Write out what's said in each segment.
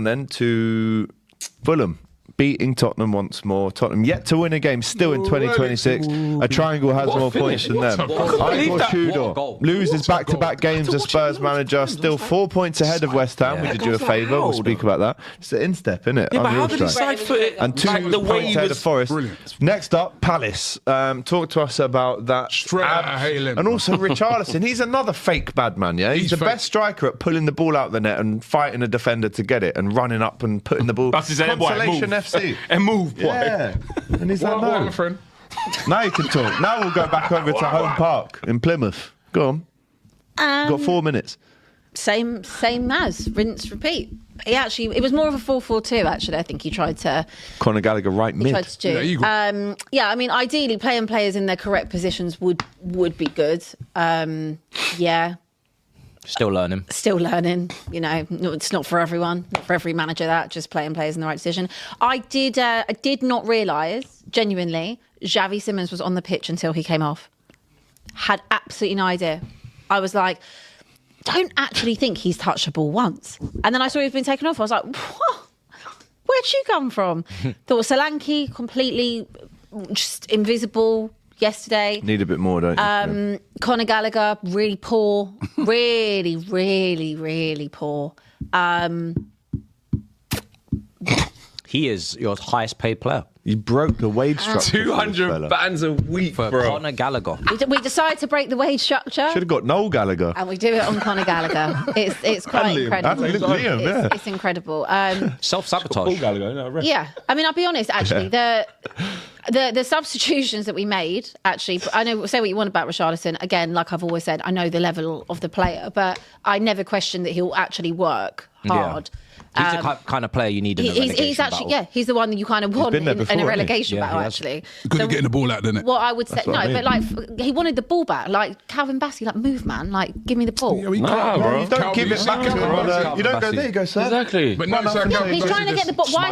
Then to Fulham. Beating Tottenham once more. Tottenham yet to win a game still in 2026. A triangle has more points than them. Igor Tudor loses back-to-back games as Spurs manager. Still 4 points ahead of West Ham. We did you a favour. We'll speak about that. It's an instep, isn't it? Yeah, but how did he side-foot it? And 2 points ahead of Forest. Brilliant. Next up, Palace. Talk to us about that. Straight out of Haaland. And also Richarlison. He's another fake bad man, yeah? He's the best striker at pulling the ball out the net and fighting a defender to get it and running up and putting the ball. That's his Consolation FC. And move, boy. Yeah. And he's like, no. My friend. Now you can talk. Now we'll go back over to Home Park in Plymouth. Go on. Got 4 minutes. Same as rinse, repeat. It was more of a 4-4-2. Actually, I think he tried to. Conor Gallagher right mid. Tried to do. I mean, ideally, playing players in their correct positions would be good. Yeah. Still learning. You know, it's not for everyone, not for every manager. That just playing players in the right position. I did not realise genuinely Xavi Simons was on the pitch until he came off. Had absolutely no idea. I was like, don't actually think he's touched the ball once. And then I saw he'd been taken off. I was like, what? Where'd you come from? Thought Solanke completely just invisible yesterday. Need a bit more, don't you? Conor Gallagher, really poor. Really, really, really poor. He is your highest paid player. You broke the wage structure. 200 bands a week, for bro. Conor Gallagher. We decided to break the wage structure. Should have got Noel Gallagher. And we do it on Conor Gallagher. It's quite incredible. Liam, it's incredible. Self-sabotage. Yeah. I mean, I'll be honest, actually. The substitutions that we made, actually, I know, say what you want about Richarlison. Again, like I've always said, I know the level of the player, but I never question that he'll actually work hard. Yeah. He's the kind of player you need in a relegation he's actually, battle. he's the one that you kind of want in a relegation battle, actually. Couldn't get the ball out, didn't it? What I would say, but like, he wanted the ball back. Like, Calvin Bassey, like, move, man. Like, give me the ball. Bro. You don't give it back to him. You don't go, there you go, sir. Exactly. But no, he's trying to get the ball. Why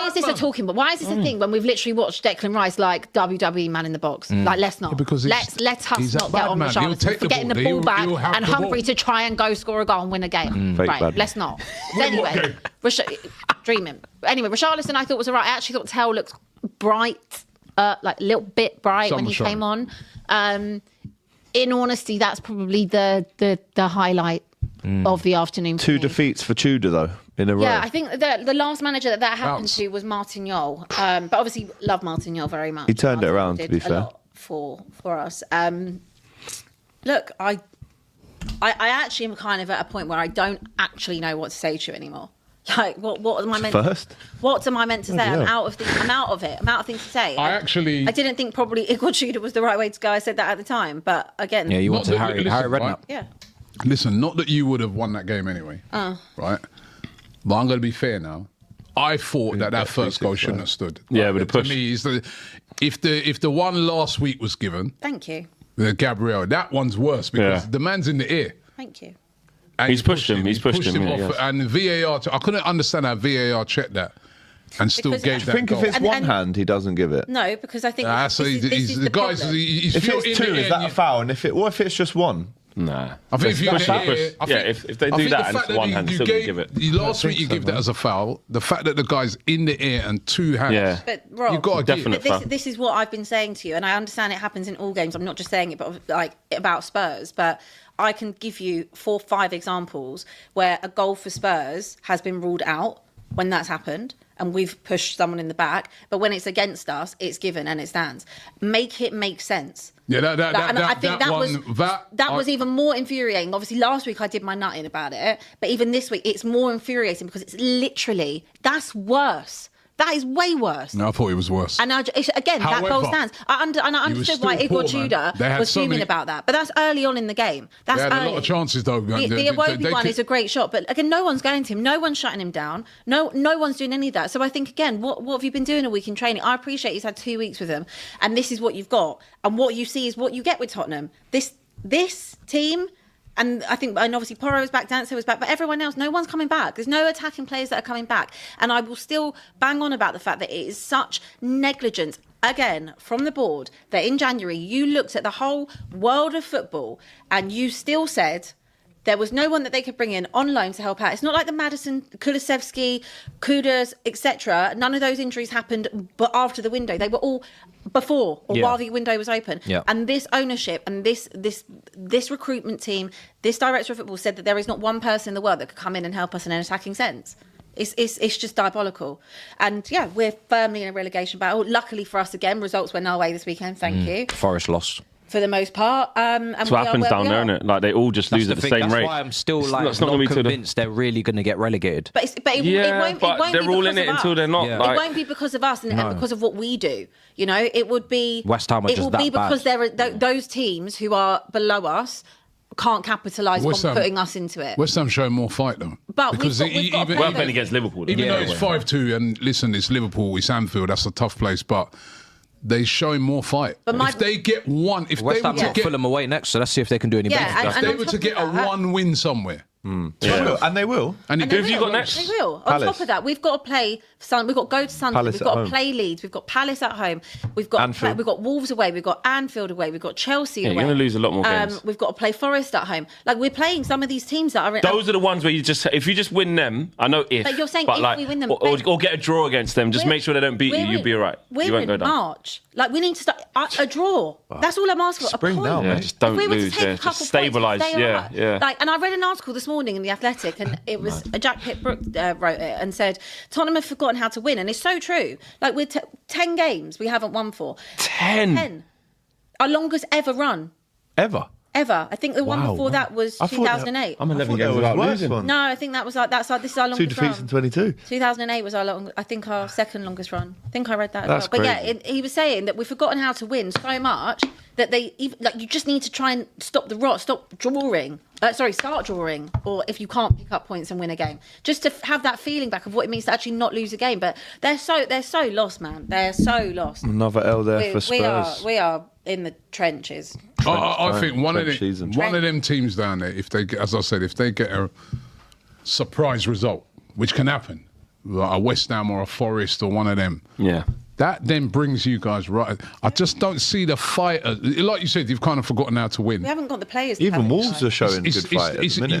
is this a talking? But why is this a thing when we've literally watched Declan Rice like WWE man in the box? Like, let's not. Let us not get on Richarlison for getting the ball back and hungry to try and go score a goal and win a game. Right, let's not. Anyway, dreaming. Anyway, Richarlison I thought was all right. I actually thought Tell looked bright, like a little bit bright when he came on. In honesty, that's probably the highlight of the afternoon. 2 defeats for Tudor though in a row. Yeah, I think the last manager that happened to was Martin Jol. But obviously, love Martin Jol very much. He turned it around, to be fair. A lot for us. Look, I actually am kind of at a point where I don't actually know what to say to you anymore. Like, what am I meant? What am I meant to say? I'm out of it. I'm out of things to say. I didn't think probably Igor Tudor was the right way to go. I said that at the time, but again, yeah, you want to Harry Redknapp. Yeah. Listen, not that you would have won that game anyway, right? But I'm going to be fair now. I thought that first goal shouldn't have stood. Yeah, with a push. To me, if the one last week was given, thank you. Gabriel, that one's worse because the man's in the ear. Thank you. And He's pushed him off, and VAR. I couldn't understand how VAR checked that and still gave that. I think if it's one hand, he doesn't give it. No, because I think this is the guys. If it's 2, is that a foul? And if it's just 1? Nah. I think if they do that and it's one hand, still give it. Last week you give that as a foul. The fact that the guy's in the air and 2 hands, but Rob, you've got to give it. This is what I've been saying to you, and I understand it happens in all games. I'm not just saying it, but like about Spurs, but I can give you 4 or 5 examples where a goal for Spurs has been ruled out when that's happened. And we've pushed someone in the back, but when it's against us, it's given and it stands. Make it make sense. Yeah, I think that was even more infuriating. Obviously, last week I did my nutting about it, but even this week it's more infuriating because it's literally that's worse. That is way worse. No, I thought it was worse. And that goal stands. I understood why Igor Tudor was fuming about that. But that's early on in the game. That's they had early. a lot of chances, though. The Iwobi one is a great shot. But again, no one's going to him. No one's shutting him down. No one's doing any of that. So I think, again, what have you been doing a week in training? I appreciate he's had 2 weeks with him. And this is what you've got. And what you see is what you get with Tottenham. This team... And I think, and obviously Porro was back, Dancer was back, but everyone else, no one's coming back. There's no attacking players that are coming back. And I will still bang on about the fact that it is such negligence, again, from the board, that in January you looked at the whole world of football and you still said, There was no one that they could bring in on loan to help out. It's not like the Maddison, Kulusevski, Kudus, etc. None of those injuries happened but after the window. They were all before or while the window was open. Yeah. And this ownership and this recruitment team, this director of football said that there is not one person in the world that could come in and help us in an attacking sense. It's just diabolical. And yeah, we're firmly in a relegation battle. Luckily for us, again, results went our way this weekend. Thank you. Forest lost. For the most part. And that's what happens down there, isn't it? Like, they all just lose at the same rate. That's why I'm still not convinced they're really going to get relegated. But it won't they're be all in it until they're not. It won't be because of us and because of what we do. You know, it would be... West Ham are just that bad. It will be because there are those teams who are below us can't capitalise on putting us into it. West Ham showing more fight though. But we've got we're playing against Liverpool. Even though it's 5-2, and listen, it's Liverpool, it's Anfield, that's a tough place, but they're showing more fight. But if they get one... West Ham got Fulham away next, so let's see if they can do any better. If they were to get a one win somewhere... And they will. And who have you got next? They will. On top of that, we've got to play. We've got to go to Sunderland. We've got to play Leeds. We've got Palace at home. We've got Wolves away. We've got Anfield away. We've got Chelsea away. You're going to lose a lot more games. We've got to play Forest at home. Like, we're playing some of these teams that are. Those are the ones where if you just win them, I know if. But you're saying if we win them, or get a draw against them, just make sure they don't beat you. You'll be all right. You won't go down. March. Like, we need to start a draw. That's all I'm asking for. Spring now, man. Just don't lose. Just stabilise. Yeah. Like, and I read an article this morning in The Athletic, and it was Jack Pitt-Brooke wrote it and said Tottenham have forgotten how to win, and it's so true. Like, we're 10 games we haven't won for. 10. Our longest ever run. Ever. I think the one before that was 2008. I'm 11 games without losing. No, I think that was this is our longest 2 defeats in 22. 2008 was our second longest run. I think I read that That's as well. But crazy. yeah, he was saying that we've forgotten how to win so much that you just need to try and stop drawing. Start drawing, or if you can't pick up points and win a game, just to have that feeling back of what it means to actually not lose a game. But they're so lost, man. They're so lost. Another L there for Spurs. We are in the trenches. I think one of them teams down there, if they get a surprise result, which can happen, like a West Ham or a Forest or one of them. Yeah. That then brings you guys right. I just don't see the fight. Like you said, you've kind of forgotten how to win. We haven't got the players. Even Wolves are showing good fight at the minute.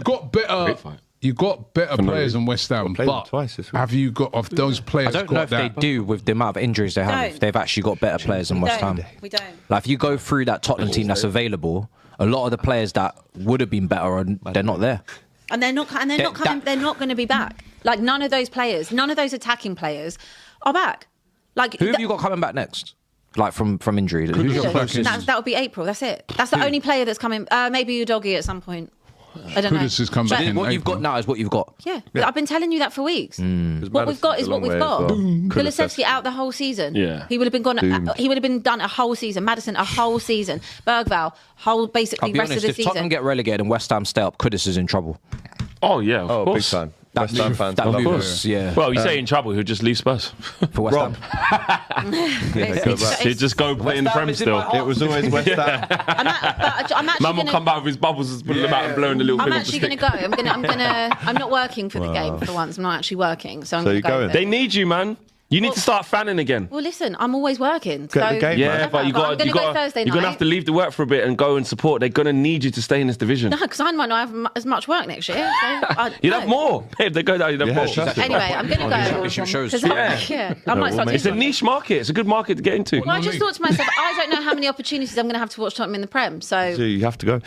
You've got better players than West Ham, but have you got of those players? I don't know if they do with the amount of injuries they have. If they've actually got better players than West Ham. We don't. Like, if you go through that Tottenham team that's available, a lot of the players that would have been better, they're not there. And they're not coming. They're not going to be back. Like, none of those attacking players are back. Like, who have you got coming back next? Like, from injury? Who's your closest? That would be April. That's it. That's the only player that's coming. Maybe Udogie at some point. I don't know. Has come back in what you've got now is what you've got. Yeah. I've been telling you that for weeks. What we've got is what we've got. Kulusevski out the whole season. Yeah. He would have been gone. He would have been done a whole season. Maddison a whole season. Bergvall basically rest of the season. If Tottenham get relegated and West Ham stay up, Kudus is in trouble. Oh yeah, of course. Big time. West Ham fans, of course, yeah. Well, you say in trouble, he'll just leave Spurs for West Ham. He'd just go play in the Prem still. It was always West Ham. Man will come out with his bubbles and pull them out and blow in the little. I'm actually going to go. I'm not working for the game for once. I'm not actually working, so I'm going to go. They need you, man. You need to start fanning again. Well, listen, I'm always working. Get the game, yeah, but you're going to have to leave the work for a bit and go and support. They're going to need you to stay in this division. No, because I might not have as much work next year. So you'd have more. If they go down, you'd have more. Anyway, I'm going to go. I might start. It's a niche market. It's a good market to get into. Well, I just thought to myself, I don't know how many opportunities I'm going to have to watch Tottenham in the Prem. So you have to go.